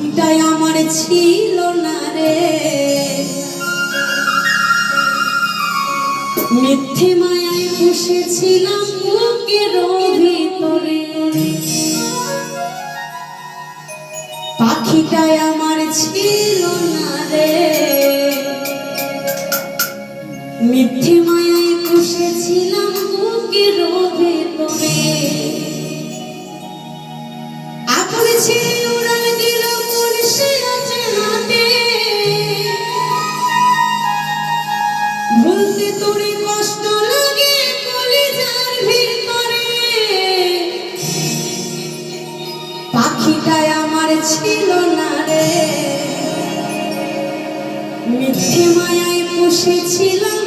এটাই আমার ছিল না রে, মিথ্যে মায়ায় বসেছিলাম বুকের ভিতরে। পাখিটাই আমার ছিল না রে, মিথ্যে মায়ায় বসেছিলাম বুকের ভিতরে। আপনি ছেড়ে উড়াল দিল কোন সে অচেনাতে, ভুলতে তোরে কষ্ট লাগে কলিজার ভিতরে। পাখিটাই আমার ছিল না রে, মিথ্যে মায়ায় বসেছিলাম